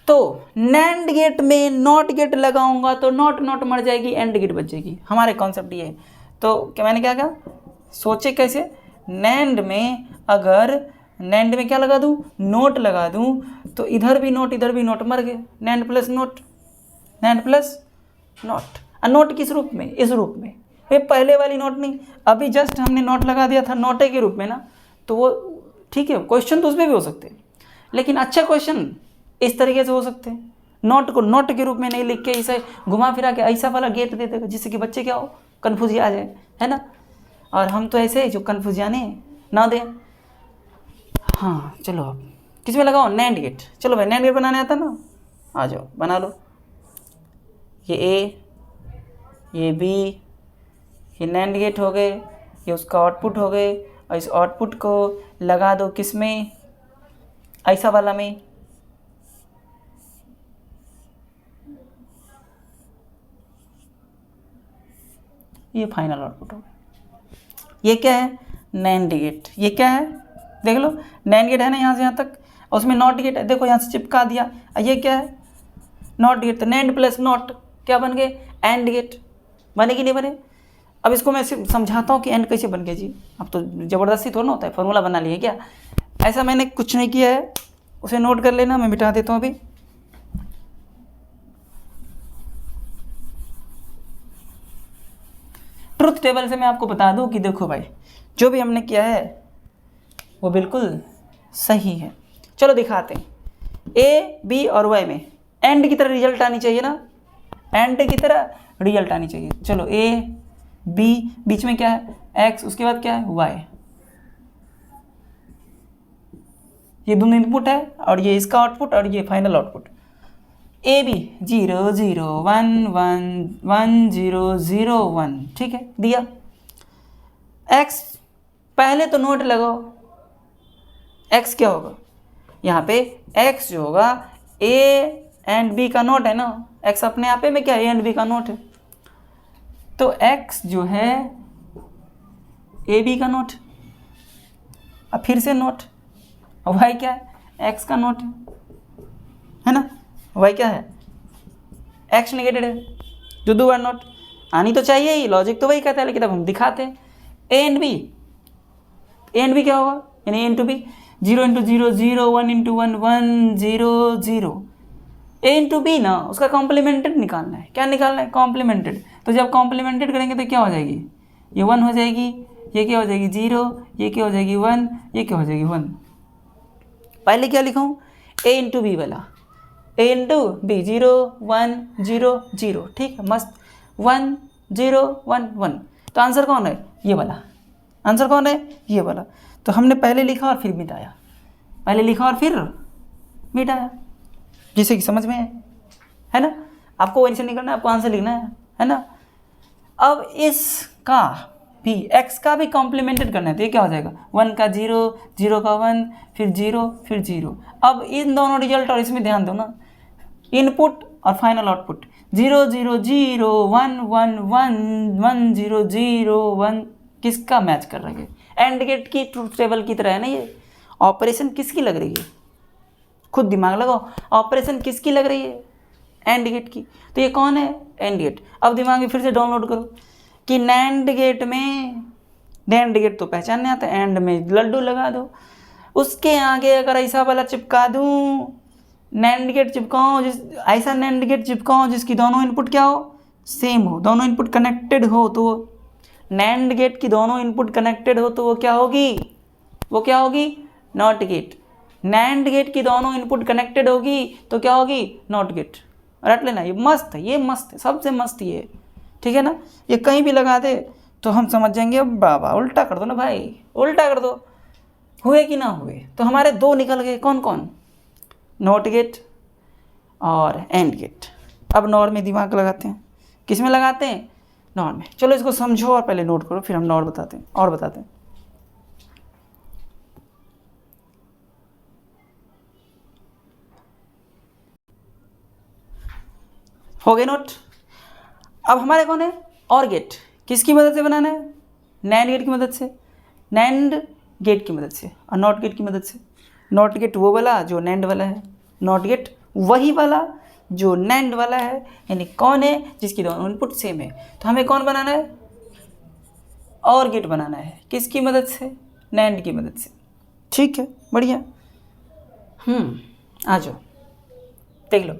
तो नैंड गेट में नॉट गेट लगाऊंगा तो नॉट नॉट मर जाएगी, एंड गेट बच जाएगी। हमारे कॉन्सेप्ट ये है। तो क्या मैंने क्या कहा, सोचे कैसे, नैंड में अगर नैंड में क्या लगा दूँ, नोट लगा दूँ, तो इधर भी नोट इधर भी नोट, मर गए, NAND plus note, NAND plus note. Note किस रूप में, इस रूप में, ये पहले वाली नोट नहीं, अभी जस्ट हमने नोट लगा दिया था नोटे के रूप में ना, तो वो ठीक है, क्वेश्चन तो उसमें भी हो सकते हैं, लेकिन अच्छा क्वेश्चन इस तरीके से हो सकते हैं, नोट को नोट के रूप में नहीं लिख के इसे घुमा फिरा के ऐसा वाला गेट दे देगा जिससे कि बच्चे क्या हो, कन्फ्यूज आ जाए, है ना। और हम तो ऐसे जो कन्फ्यूज आने ना दें। हाँ चलो, अब किस में लगाओ, नैंड गेट। चलो भाई, नैंड गेट बनाने आता ना, आ जाओ बना लो। ये ए, ये बी, ये नैंड गेट हो गए, ये उसका आउटपुट हो गए, और इस आउटपुट को लगा दो किस में, ऐसा वाला में। ये फाइनल आउटपुट हो गया। ये क्या है, नैंड गेट। ये क्या है, देख लो, नैंड गेट है ना यहाँ से यहाँ तक, और उसमें नॉट गेट है, देखो यहाँ से चिपका दिया। ये क्या है, नॉट गेट। तो नैंड प्लस नॉट क्या बन गए, एंड गेट। बने कि नहीं बने। अब इसको मैं सिर्फ समझाता हूँ कि एंड कैसे बन गया जी। अब तो ज़बरदस्ती थोड़ा ना होता है, फॉर्मूला बना लिए क्या, ऐसा मैंने कुछ नहीं किया है, उसे नोट कर लेना, मैं मिटा देता हूँ अभी। ट्रुथ टेबल से मैं आपको बता दूं कि देखो भाई, जो भी हमने किया है वो बिल्कुल सही है। चलो दिखाते हैं, ए बी और वाई में एंड की तरह रिजल्ट आनी चाहिए ना, एंड की तरह रिजल्ट आनी चाहिए। चलो ए बी, बीच में क्या है, एक्स, उसके बाद क्या है, वाई। ये दोनों इनपुट है, और ये इसका आउटपुट, और ये फाइनल आउटपुट। ए बी 0 0 1 1 1 0 0 1, ठीक है, दिया। एक्स, पहले तो नोट लगाओ, एक्स क्या होगा, यहाँ पे एक्स जो होगा ए एंड बी का नोट है ना, एक्स अपने आप में क्या है, ए एंड बी का नोट है। तो एक्स जो है ए बी का नोट, अब फिर से नोट, और वाई क्या है, एक्स का नोट है ना, वाई क्या है, एक्स नेगेटेड है, जो दो बार नोट आनी तो चाहिए ही, लॉजिक तो वही कहता है, लेकिन अब हम दिखाते हैं। A and B, A and B क्या होगा, यानी A into B, 0 into 0 0, 1 into 1 1 0 0। A into B ना, उसका कॉम्प्लीमेंटेड निकालना है। क्या निकालना है, कॉम्प्लीमेंटेड। तो जब कॉम्प्लीमेंटेड करेंगे तो क्या हो जाएगी, ये 1 हो जाएगी, ये क्या हो जाएगी 0, ये क्या हो जाएगी 1, ये क्या हो जाएगी 1। पहले क्या लिखाऊँ, ए इंटू बी वाला, ए इंटू बी, 0 1 0 0, ठीक है, मस्त, 1 0 1 1। तो आंसर कौन है, ये वाला, आंसर कौन है, ये वाला। तो हमने पहले लिखा और फिर मिटाया, पहले लिखा और फिर मिटाया, जिससे कि समझ में है ना। आपको वैसे नहीं करना है, आपको आंसर लिखना है ना। अब इसका भी, एक्स का भी कॉम्प्लीमेंटेड करना है, तो ये क्या हो जाएगा, 1 का 0 0 का 1 फिर 0 फिर 0। अब इन दोनों रिजल्ट और इसमें ध्यान दो ना, इनपुट और फाइनल आउटपुट, 0 0 0 1 1 1 1 0 0 1, किसका मैच कर रहा है, एंड गेट की ट्रूथ टेबल की तरह है ना। ये ऑपरेशन किसकी लग रही है, खुद दिमाग लगाओ, ऑपरेशन किसकी लग रही है, एंड गेट की। तो ये कौन है, एंड गेट। अब दिमाग में फिर से डाउनलोड करो कि नैंड गेट में, नैंड गेट तो पहचानने आता है, एंड में लड्डू लगा दो, उसके आगे अगर ऐसा वाला चिपका दूँ, नैंड गेट चिपकाओ, ऐसा नैंड गेट चिपकाओ जिसकी दोनों इनपुट क्या हो, सेम हो, दोनों इनपुट कनेक्टेड हो, तो नैंड गेट की दोनों इनपुट कनेक्टेड हो तो वो क्या होगी, वो क्या होगी, नॉट गेट। नैंड गेट की दोनों इनपुट कनेक्टेड होगी तो क्या होगी, नॉट गेट। रट लेना, ये मस्त है, ये मस्त है, सबसे मस्त ये, ठीक है ना। ये कहीं भी लगा दे तो हम समझ जाएंगे, अब बाबा उल्टा कर दो ना भाई, उल्टा कर दो, हुए कि ना हुए। तो हमारे दो निकल गए, कौन कौन, नॉट गेट और एंड गेट। अब नॉर में दिमाग लगाते हैं, किस में लगाते हैं, नॉर में। चलो इसको समझो और पहले नोट करो, फिर हम नॉर बताते हैं और बताते हैं। हो गए नोट। अब हमारे कौन है और गेट, किसकी मदद से बनाना है, नैंड गेट की मदद से, नैंड गेट की मदद से और नॉट गेट की मदद से। नॉट गेट वो वाला जो नैंड वाला है, नॉट गेट वही वाला जो नैंड वाला है, यानी कौन है जिसकी दोनों इनपुट सेम है। तो हमें कौन बनाना है, और गेट बनाना है, किसकी मदद से, नैंड की मदद से। ठीक है, बढ़िया। आ जाओ देख लो,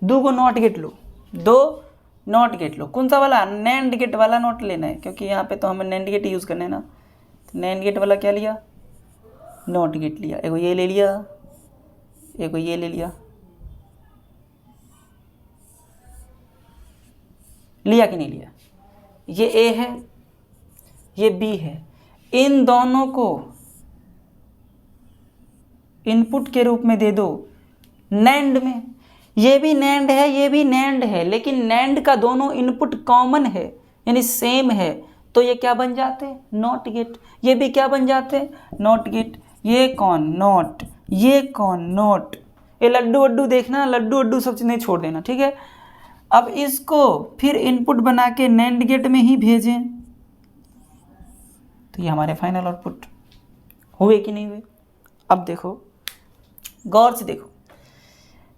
दो को नॉट गेट लो, दो नॉट गेट लो, कौन सा वाला, नैंड गेट वाला नॉट लेना है, क्योंकि यहाँ पे तो हमें नैंड गेट यूज़ करना है ना। तो नैंड गेट वाला क्या लिया, नॉट गेट लिया, एगो ये ले लिया, एगो ये ले लिया, लिया कि नहीं लिया। ये ए है, ये बी है, इन दोनों को इनपुट के रूप में दे दो नैंड में। ये भी नैंड है, ये भी नैंड है, लेकिन नैंड का दोनों इनपुट कॉमन है यानी सेम है, तो ये क्या बन जाते हैं, नॉट गेट। ये भी क्या बन जाते हैं, नॉट गेट। ये कौन नॉट, ये कौन नॉट। ये लड्डू वड्डू देखना, लड्डू वड्डू सब चीज़ नहीं छोड़ देना, ठीक है। अब इसको फिर इनपुट बना के नैंड गेट में ही भेजें, तो ये हमारे फाइनल आउटपुट हुए कि नहीं हुए। अब देखो, गौर से देखो,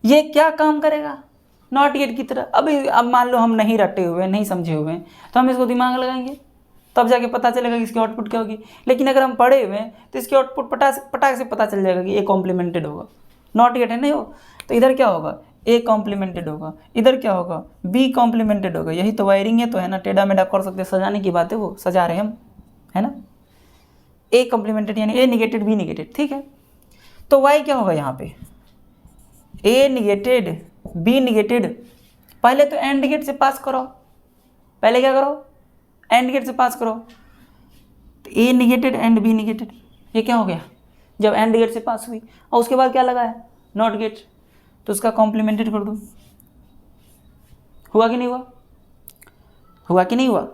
ये क्या काम करेगा, नॉट गेट की तरह। अब मान लो हम नहीं रटे हुए, नहीं समझे हुए हैं, तो हम इसको दिमाग लगाएंगे, तब जाके पता चलेगा कि इसकी आउटपुट क्या होगी। लेकिन अगर हम पढ़े हुए हैं तो इसकी आउटपुट पटाख से पता चल जाएगा कि ए कॉम्प्लीमेंटेड होगा, नॉट गेट है नहीं हो। तो इधर क्या होगा, ए कॉम्प्लीमेंटेड होगा, इधर क्या होगा, बी कॉम्प्लीमेंटेड होगा। यही तो वायरिंग है, तो है ना, टेढ़ा मेढ़ा कर सकते, सजाने की बात है, वो सजा रहे हैं हम, है ना। ए कॉम्प्लीमेंटेड यानी ए निगेटेड बी निगेटेड, ठीक है। तो वाई क्या होगा यहाँ पे, ए निगेटेड बी निगेटेड। पहले तो एंड गेट से पास करो, पहले क्या करो, एंड गेट से पास करो। तो ए निगेटेड एंड बी निगेटेड, ये क्या हो गया, जब एंड गेट से पास हुई। और उसके बाद क्या लगा है, नॉट गेट, तो उसका कॉम्प्लीमेंटेड कर दो। हुआ कि नहीं हुआ, हुआ कि नहीं हुआ,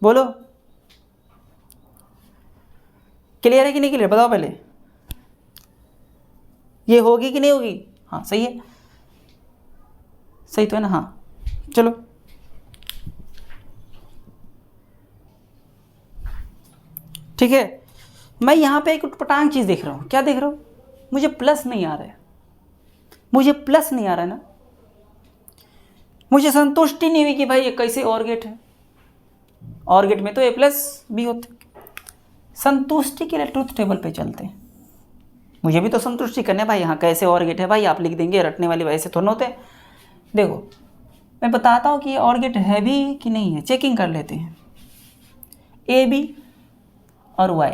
बोलो। क्लियर है कि नहीं क्लियर, बताओ पहले। ये होगी कि नहीं होगी, हाँ सही है, सही तो है ना, हाँ चलो। ठीक है, मैं यहाँ पे एक उटपटांग चीज़ देख रहा हूँ, क्या देख रहा हूँ, मुझे प्लस नहीं आ रहा है, मुझे प्लस नहीं आ रहा है ना, मुझे संतुष्टि नहीं हुई कि भाई ये कैसे और गेट है। और गेट में तो ए प्लस बी होते। संतुष्टि के लिए ट्रूथ टेबल पे चलते हैं, मुझे भी तो संतुष्टि करने भाई, यहाँ कैसे और गेट है भाई, आप लिख देंगे, रटने वाले वैसे थोड़ा होते हैं। देखो मैं बताता हूँ कि ये और गेट है भी कि नहीं है, चेकिंग कर लेते हैं। ए बी और वाई,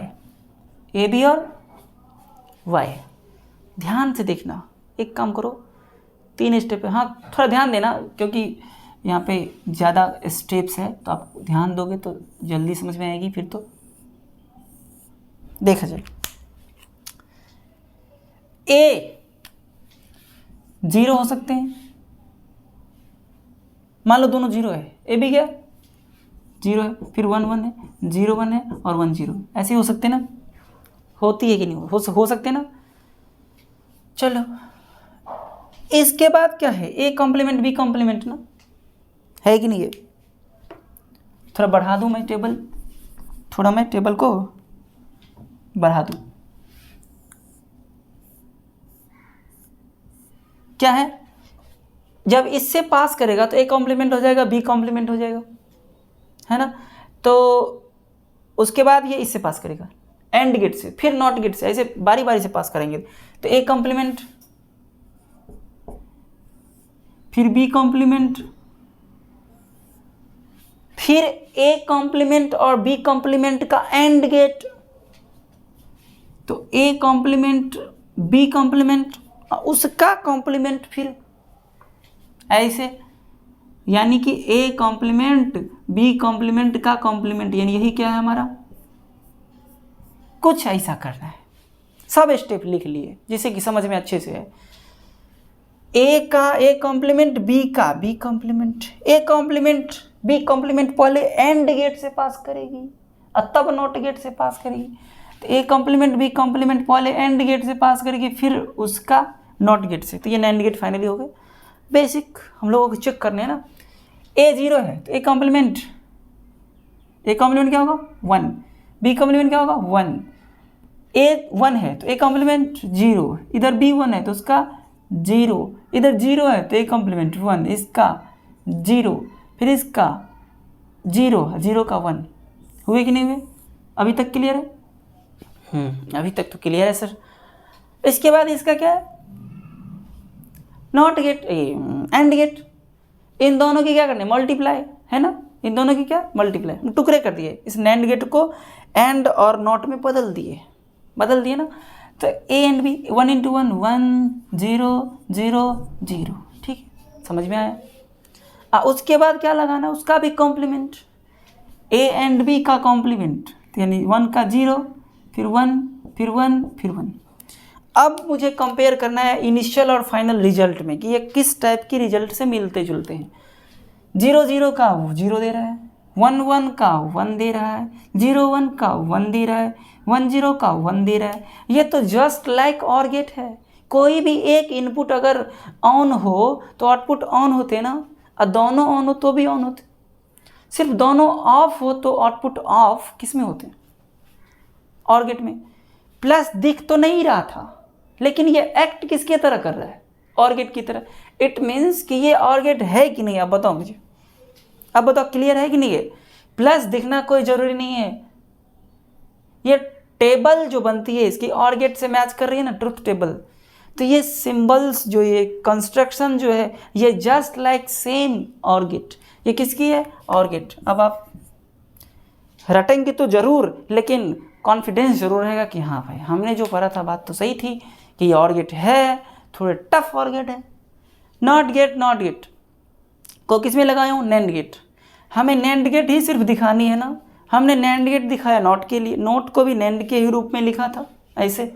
ए बी और वाई, ध्यान से देखना। एक काम करो, 3 स्टेप है, हाँ थोड़ा ध्यान देना, क्योंकि यहाँ पे ज़्यादा स्टेप्स है, तो आप ध्यान दोगे तो जल्दी समझ में आएगी फिर। तो देखा जाए, ए 0 हो सकते हैं, मान लो दोनों 0 है, ए भी क्या 0 है, फिर 1 1 है, 0 1 है और 1 0, ऐसे हो सकते ना, होती है कि नहीं, हो सकते ना। चलो इसके बाद क्या है, ए कॉम्प्लीमेंट बी कॉम्प्लीमेंट ना, है कि नहीं है। थोड़ा बढ़ा दूं मैं टेबल, थोड़ा मैं टेबल को बढ़ा दूं, क्या है, जब इससे पास करेगा तो ए कॉम्प्लीमेंट हो जाएगा, बी कॉम्प्लीमेंट हो जाएगा, है ना। तो उसके बाद ये इससे पास करेगा एंड गेट से, फिर नॉट गेट से, ऐसे बारी बारी से पास करेंगे। तो ए कॉम्प्लीमेंट, फिर बी कॉम्प्लीमेंट, फिर ए कॉम्प्लीमेंट और बी कॉम्प्लीमेंट का एंड गेट। तो ए कॉम्प्लीमेंट बी कॉम्प्लीमेंट उसका कॉम्प्लीमेंट, फिर ऐसे, यानी कि ए कॉम्प्लीमेंट बी कॉम्प्लीमेंट का कॉम्प्लीमेंट, यानी यही क्या है हमारा, कुछ ऐसा करना है। सब स्टेप लिख लिए जिससे कि समझ में अच्छे से है। ए का ए कॉम्प्लीमेंट, बी का B complement, A complement B complement पहले एंड गेट से पास करेगी और तब नॉट गेट से पास करेगी। तो ए कॉम्प्लीमेंट बी कॉम्प्लीमेंट पहले एंड गेट से पास करके फिर उसका नॉट गेट से, तो ये नैंड गेट फाइनली हो गए। बेसिक हम लोगों को चेक करने हैं ना, ए 0 है तो ए कॉम्प्लीमेंट क्या होगा 1, बी कॉम्प्लीमेंट क्या होगा 1, ए 1 है तो ए कॉम्प्लीमेंट 0, इधर बी 1 है तो उसका 0, इधर 0 है तो ए कॉम्प्लीमेंट 1, इसका 0, फिर इसका 0 का 1। हुए कि नहीं हुए? अभी तक क्लियर है? अभी तक तो क्लियर है सर। इसके बाद इसका क्या है, नॉट गेट एंड गेट। इन दोनों की क्या करने, मल्टीप्लाई है ना, इन दोनों की क्या मल्टीप्लाई, टुकड़े कर दिए, इस नैंड गेट को एंड और नॉट में बदल दिए ना। तो ए एंड बी 1 × 1 1 0 0 0, ठीक है, समझ में आया। उसके बाद क्या लगाना, उसका भी कॉम्प्लीमेंट, ए एंड बी का कॉम्प्लीमेंट, यानी 1 का 0 फिर 1 फिर 1 फिर 1। अब मुझे कंपेयर करना है इनिशियल और फाइनल रिजल्ट में कि ये किस टाइप की रिजल्ट से मिलते जुलते हैं। 0 0 का वो 0 दे रहा है, 1 1 का 1 दे रहा है, 0 1 का 1 दे रहा है, 1 0 का 1 दे रहा है। ये तो जस्ट लाइक ऑर गेट है। कोई भी एक इनपुट अगर ऑन हो तो आउटपुट ऑन होते ना, और दोनों ऑन हो तो भी ऑन होते। सिर्फ दोनों ऑफ हो तो आउटपुट ऑफ किस में होते हैं, ऑर गेट में। प्लस दिख तो नहीं रहा था लेकिन ये एक्ट किसके तरह कर रहा है, ऑर गेट की तरह। इट मीन्स कि ये ऑर गेट है कि नहीं, आप बताओ मुझे, अब बताओ क्लियर है कि नहीं है। प्लस दिखना कोई ज़रूरी नहीं है, ये टेबल जो बनती है इसकी ऑर गेट से मैच कर रही है ना, ट्रुथ टेबल। तो ये सिंबल्स जो ये कंस्ट्रक्शन जो है ये just like same or gate, ये किसकी है, ऑर गेट। अब आप रटेंगे तो ज़रूर, लेकिन कॉन्फिडेंस जरूर रहेगा कि हाँ भाई हमने जो पढ़ा था बात तो सही थी कि ये ऑर गेट है, थोड़े टफ ऑर गेट है। नॉट गेट को किस में लगाया हूँ, नैंड गेट। हमें नैंड गेट ही सिर्फ दिखानी है ना, हमने नैंड गेट दिखाया नॉट के लिए, नोट को भी नैंड के ही रूप में लिखा था ऐसे,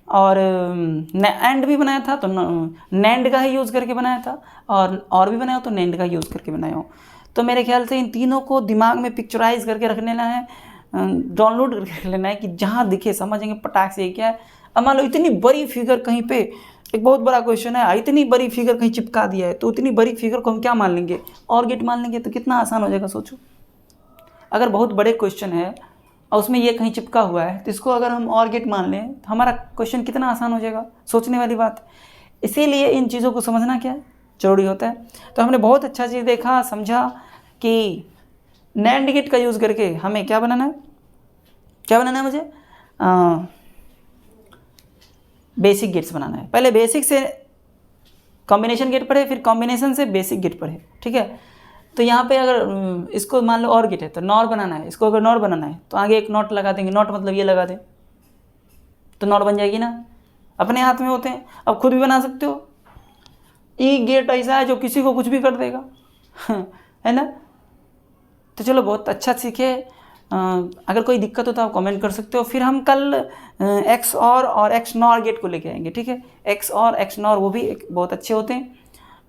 और एंड भी बनाया था तो नैंड का ही यूज़ करके बनाया था, और भी बनाया तो नैंड का यूज़ करके बनाया हूँ। तो मेरे ख्याल से इन तीनों को दिमाग में पिक्चराइज करके रख लेना है, डाउनलोड करके रख लेना है कि जहाँ दिखे समझेंगे पटाख से क्या है। अब मान लो इतनी बड़ी फिगर कहीं पे, एक बहुत बड़ा क्वेश्चन है, इतनी बड़ी फिगर कहीं चिपका दिया है तो उतनी बड़ी फिगर को हम क्या मान लेंगे, ऑर गेट मान लेंगे। तो कितना आसान हो जाएगा सोचो। अगर बहुत बड़े क्वेश्चन है और उसमें ये कहीं चिपका हुआ है तो इसको अगर हम ऑर गेट मान लें तो हमारा क्वेश्चन कितना आसान हो जाएगा, सोचने वाली बात। इसीलिए इन चीज़ों को समझना क्या जरूरी होता है। तो हमने बहुत अच्छा चीज़ देखा, समझा कि नैंड गेट का यूज़ करके हमें क्या बनाना है मुझे बेसिक गेट्स बनाना है। पहले बेसिक से कॉम्बिनेशन गेट पढ़े, फिर कॉम्बिनेशन से बेसिक गेट पढ़े, ठीक है। तो यहाँ पे अगर इसको मान लो और गेट है तो नॉर बनाना है, इसको अगर नॉर बनाना है तो आगे एक नॉट लगा देंगे, नॉट मतलब ये लगा दें तो नॉट बन जाएगी ना, अपने हाथ में होते हैं। अब खुद भी बना सकते हो। ई गेट ऐसा है जो किसी को कुछ भी कर देगा है ना। तो चलो बहुत अच्छा सीखे। अगर कोई दिक्कत हो तो आप कमेंट कर सकते हो। फिर हम कल एक्स और एक्स नॉर गेट को लेके आएंगे, ठीक है। एक्स और एक्स नॉर वो भी बहुत अच्छे होते हैं,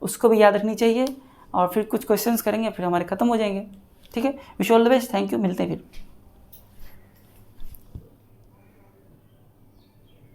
उसको भी याद रखनी चाहिए। और फिर कुछ क्वेश्चंस करेंगे, फिर हमारे ख़त्म हो जाएंगे, ठीक है। Wish all the best, thank you, मिलते हैं फिर।